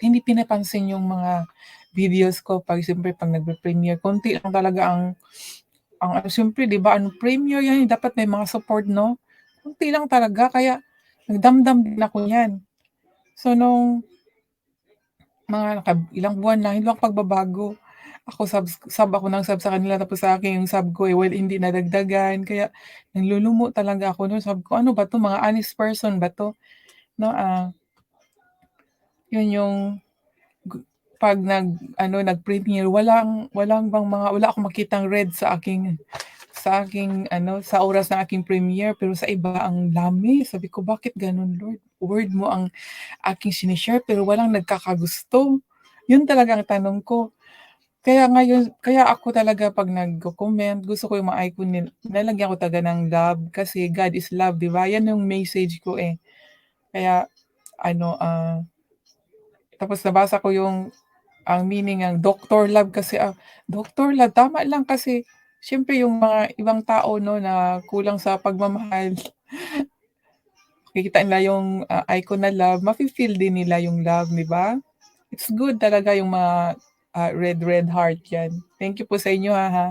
hindi pinapansin yung mga videos ko 'pag siyempre 'pag nagpe-premiere, konti lang talaga ang ano siyempre 'di ba ano premiere 'yan, dapat may mga support 'no? Konti lang talaga kaya nagdamdam din ako niyan. So nung mga ilang buwan na, walang pagbabago. Ako sub ako ng sub sa kanila tapos sa akin yung sub ko, hindi nadagdagan kaya nalulumo talaga ako nun. Sabi ko, "Ano ba 'to, mga honest person ba 'to?" 'No, yun yung gu 'pag nag-ano, nag-premiere wala akong makitang red sa aking ano, sa oras ng aking premiere, pero sa iba ang dami. Sabi ko, "Bakit gano'n Lord? Word mo ang aking shine-share pero walang nagkakagusto." Yun talaga ang tanong ko. Kaya ako talaga 'pag nagko-comment, gusto ko yung mga icon nilalagyan ko talaga ng love kasi God is love, 'di ba? Yan yung message ko, eh. Kaya ano, tapos nabasa ko yung ang meaning ng Doctor Love kasi, Doctor Love tama lang kasi siyempre yung mga ibang tao 'no na kulang sa pagmamahal, makikita nila yung, icon na love, mafi-feel din nila yung love, 'di ba? It's good talaga yung mga, red heart 'yan. Thank you po sa inyo, ha.